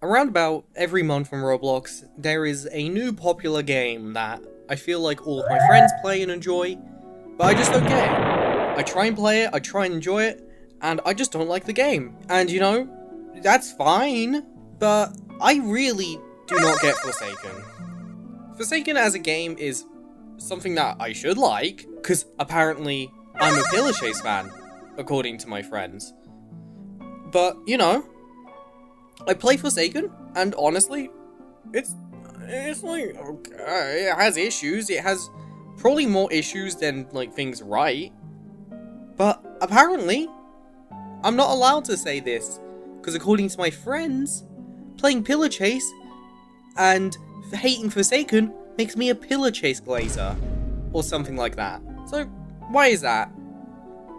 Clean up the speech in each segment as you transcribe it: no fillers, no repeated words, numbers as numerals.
Around about every month on Roblox, there is a new popular game that I feel like all of my friends play and enjoy, but I just don't get it. I try and play it, I try and enjoy it, and I just don't like the game. And you know, that's fine, but I really do not get Forsaken. Forsaken as a game is something that I should like, because apparently I'm a Pillar Chase fan, according to my friends. But, you know, I play Forsaken, and honestly, it's like, okay, it has issues, it has probably more issues than, like, things right, but apparently, I'm not allowed to say this, because according to my friends, playing Pillar Chase and hating Forsaken makes me a Pillar Chase glazer, or something like that. So, why is that?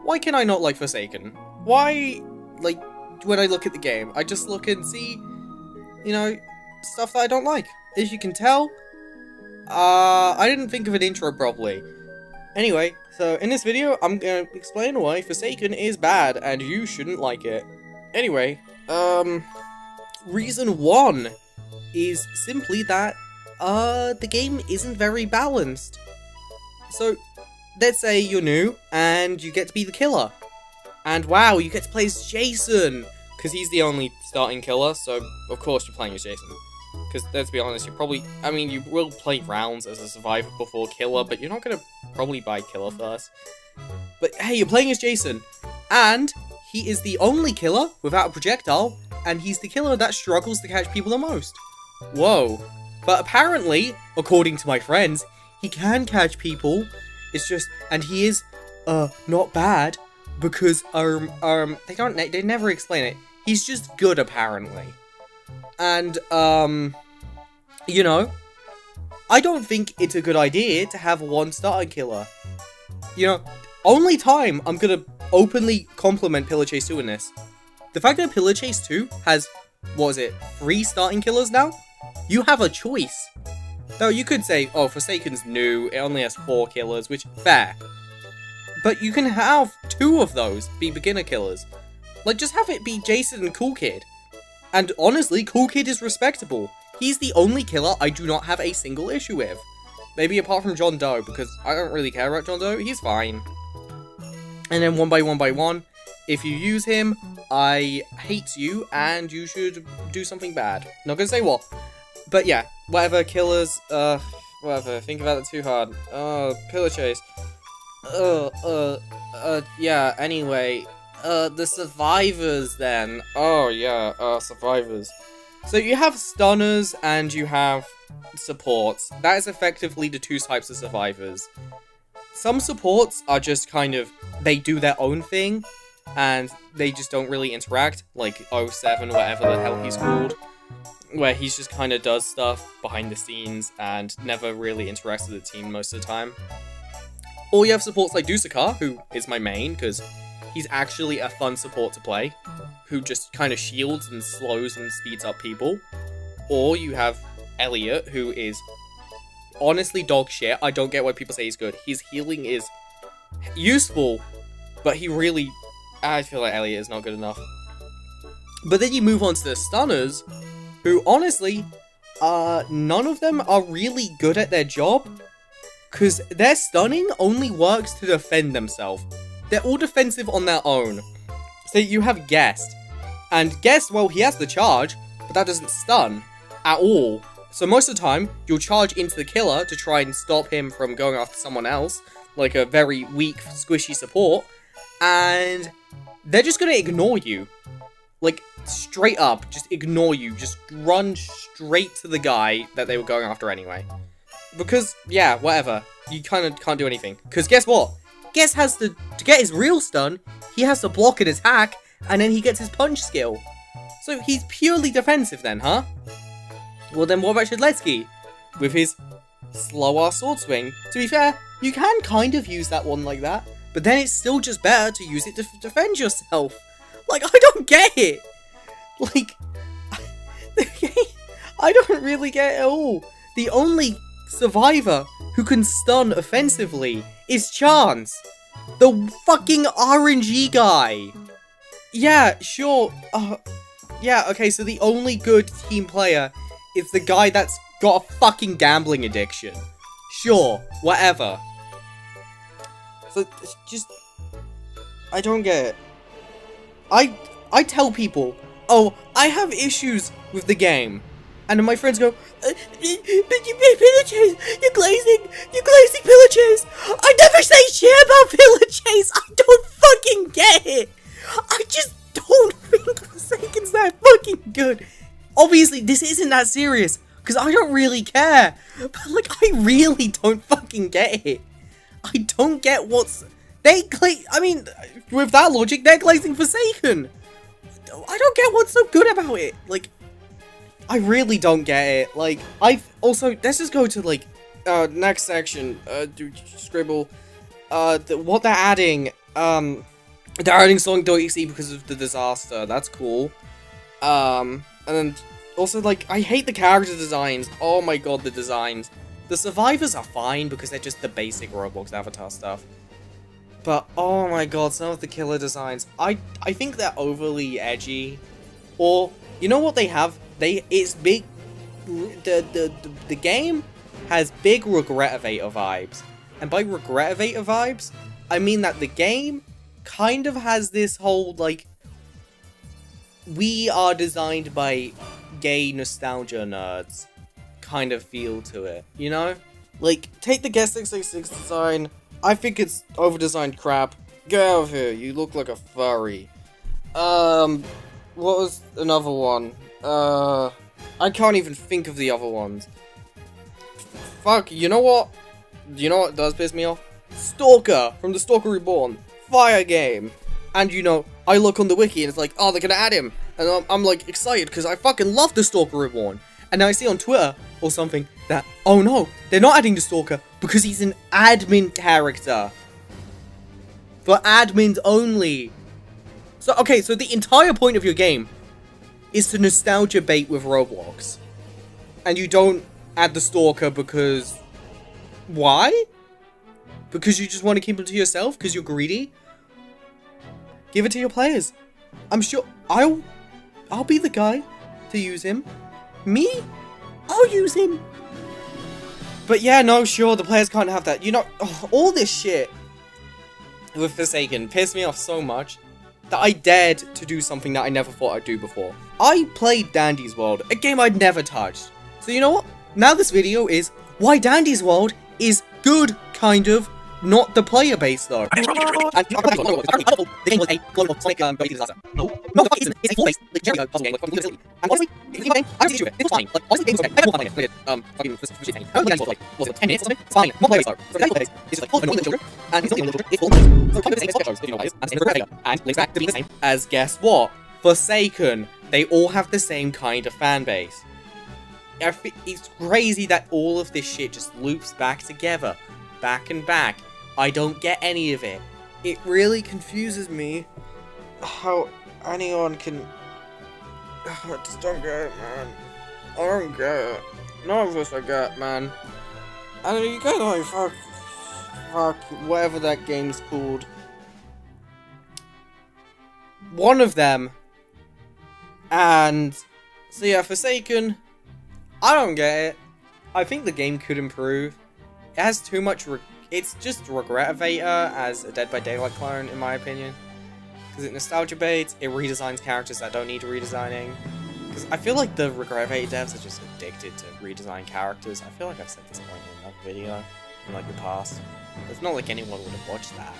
Why can I not like Forsaken? Why, like, when I look at the game, I just look and see, you know, stuff that I don't like. As you can tell, I didn't think of an intro properly. Anyway, so in this video, I'm gonna explain why Forsaken is bad, and you shouldn't like it. Anyway, reason one is simply that, the game isn't very balanced. So, let's say you're new, and you get to be the killer. And wow, you get to play as Jason! Because he's the only starting killer, so of course you're playing as Jason. Because let's be honest, you will play rounds as a survivor before killer, but you're not gonna probably buy killer first. But hey, you're playing as Jason, and he is the only killer without a projectile, and he's the killer that struggles to catch people the most. Whoa. But apparently, according to my friends, he can catch people. It's just, and he is, not bad. Because, they never explain it. He's just good, apparently. And, you know, I don't think it's a good idea to have one starting killer. You know, only time I'm gonna openly compliment Pillar Chase 2 in this. The fact that Pillar Chase 2 has, what is it, 3 starting killers now? You have a choice. Though you could say, oh, Forsaken's new, it only has 4 killers, which, fair. But you can have 2 of those be beginner killers. Like, just have it be Jason and Cool Kid. And honestly, Cool Kid is respectable. He's the only killer I do not have a single issue with. Maybe apart from John Doe, because I don't really care about John Doe, he's fine. And then 1x1x1, if you use him, I hate you, and you should do something bad. Not gonna say what. But yeah, whatever, killers, whatever, think about it too hard. Pillar Chase. Yeah, anyway, the survivors then. Oh, yeah, survivors. So you have stunners and you have supports. That is effectively the 2 types of survivors. Some supports are just kind of, they do their own thing, and they just don't really interact, like O7, whatever the hell he's called, where he just kind of does stuff behind the scenes and never really interacts with the team most of the time. Or you have supports like Dusakar, who is my main, because he's actually a fun support to play, who just kind of shields and slows and speeds up people. Or you have Elliot, who is honestly dog shit. I don't get why people say he's good. His healing is useful, but I feel like Elliot is not good enough. But then you move on to the stunners, who honestly, none of them are really good at their job. Because their stunning only works to defend themselves. They're all defensive on their own. So you have Guest. And Guest, well, he has the charge, but that doesn't stun at all. So most of the time, you'll charge into the killer to try and stop him from going after someone else, like a very weak, squishy support, and they're just going to ignore you. Like, straight up, just ignore you. Just run straight to the guy that they were going after anyway. Because, yeah, whatever. You kind of can't do anything. Because guess what? Guess has to get his real stun, he has to block and attack, and then he gets his punch skill. So he's purely defensive then, huh? Well then what about Shedletsky? With his slow-ass sword swing. To be fair, you can kind of use that one like that, but then it's still just better to use it to defend yourself. Like, I don't get it! Like, I don't really get it at all. The only survivor who can stun offensively is Chance, the fucking RNG guy. Yeah, sure, Yeah, okay, so the only good team player is the guy that's got a fucking gambling addiction. Sure, whatever. So, it's just... I don't get it. I tell people, oh, I have issues with the game. And then my friends go, but you play pillagers, you're glazing pillagers. I never say shit about pillagers. I don't fucking get it. I just don't think Forsaken's that fucking good. Obviously, this isn't that serious, because I don't really care. But, like, I really don't fucking get it. I don't get what's... I mean, with that logic, they're glazing Forsaken. I don't get what's so good about it. Like, I really don't get it. Like, let's just go to, like, next section. Scribble. What they're adding, they're adding Sonic.exe because of the disaster. That's cool. And then, also, like, I hate the character designs. Oh my god, the designs. The survivors are fine because they're just the basic Roblox avatar stuff. But, oh my god, some of the killer designs, I think they're overly edgy. Or, you know what they have? It's big, the game has big Regretivator vibes. And by Regretivator vibes, I mean that the game kind of has this whole, like, we are designed by gay nostalgia nerds kind of feel to it, you know? Like, take the Guest 666 design. I think it's over-designed crap. Get out of here, you look like a furry. What was another one? I can't even think of the other ones. Fuck, you know what? You know what does piss me off? Stalker, from the Stalker Reborn. Fire game. And you know, I look on the wiki and it's like, oh, they're gonna add him. And I'm like, excited, because I fucking love the Stalker Reborn. And now I see on Twitter, or something, that, oh no, they're not adding the Stalker, because he's an admin character. For admins only. So, okay, so the entire point of your game is to nostalgia bait with Roblox. And you don't add the Stalker because... Why? Because you just want to keep him to yourself? Because you're greedy? Give it to your players. I'm sure... I'll be the guy to use him. Me? I'll use him. But yeah, no, sure, the players can't have that. You know, all this shit with Forsaken pissed me off so much that I dared to do something that I never thought I'd do before. I played Dandy's World, a game I'd never touched. So you know what? Now this video is why Dandy's World is good, kind of, not the player base though. And the game was a global Sonic disaster. No, the fuck isn't. It's a full-based, like, Jericho puzzle game, like, fucking facility. And honestly, it's a game, I don't see the issue with it. It was fine. Like, honestly, the game was okay. I had more fun playing it. Fucking shit thing. I don't think like, was it 10 minutes or something? It's fine. Not player base though. So Dandy's World is just like full of annoying little children, and it's not annoying little children, it's full of players. So kind of the same as Sonic shows, if you know what that is, and the same as Regretivator, and links back to being the same as, guess what? Forsaken. They all have the same kind of fan base. It's crazy that all of this shit just loops back together. Back and back. I don't get any of it. It really confuses me how anyone can... I just don't get it, man. I don't get it. None of this I get, man. And you get like, fuck, whatever that game's called. One of them. And, so yeah, Forsaken, I don't get it. I think the game could improve. It has too much... It's just Regretivator as a Dead by Daylight clone, in my opinion. Because it nostalgia baits, it redesigns characters that don't need redesigning. Because I feel like the Regretivator devs are just addicted to redesign characters. I feel like I've said this point in another video in like the past. It's not like anyone would have watched that.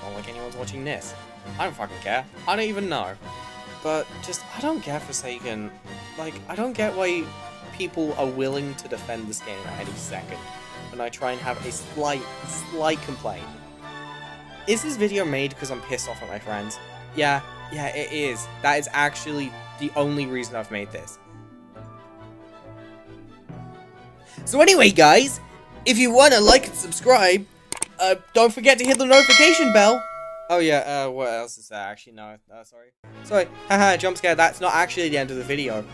Not like anyone's watching this. I don't fucking care. I don't even know. But just, I don't get Forsaken. Like, I don't get why people are willing to defend this game at any second. When I try and have a slight complaint. Is this video made because I'm pissed off at my friends? Yeah, it is. That is actually the only reason I've made this. So anyway, guys, if you want to like and subscribe, don't forget to hit the notification bell. Oh yeah, what else is that? Actually, no, sorry, haha, jump scare, that's not actually the end of the video.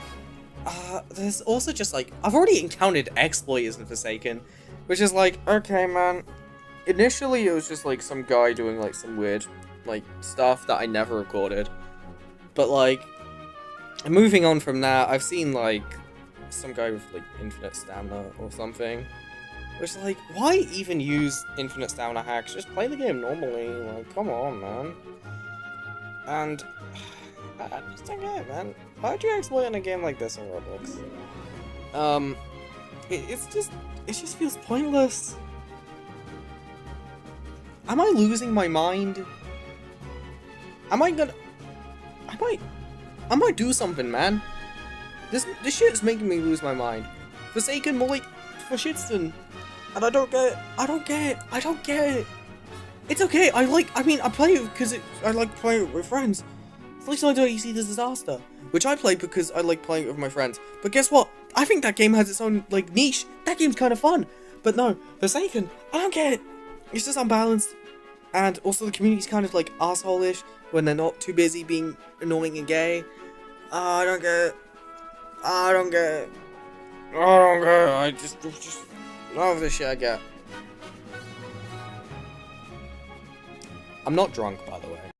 There's also just like, I've already encountered exploiters in Forsaken, which is like, okay man, initially it was just like some guy doing like some weird, like, stuff that I never recorded, but like, And moving on from that, I've seen, like, some guy with, like, infinite stamina or something. Which, like, why even use infinite stamina hacks? Just play the game normally. Like, come on, man. And I just don't get it, man. Why'd you exploit in a game like this on Roblox? It just feels pointless. Am I losing my mind? I might do something, man. This shit is making me lose my mind. Forsaken more like for shitston. And I don't get it. It's okay, I play it because I like playing it with friends. At least I don't you see the disaster. Which I play because I like playing it with my friends. But guess what? I think that game has its own, like, niche. That game's kind of fun. But no, Forsaken, I don't get it. It's just unbalanced. And also the community's kind of, like, asshole-ish when they're not too busy being annoying and gay. I don't get it. I just none of this shit I get. I'm not drunk, by the way.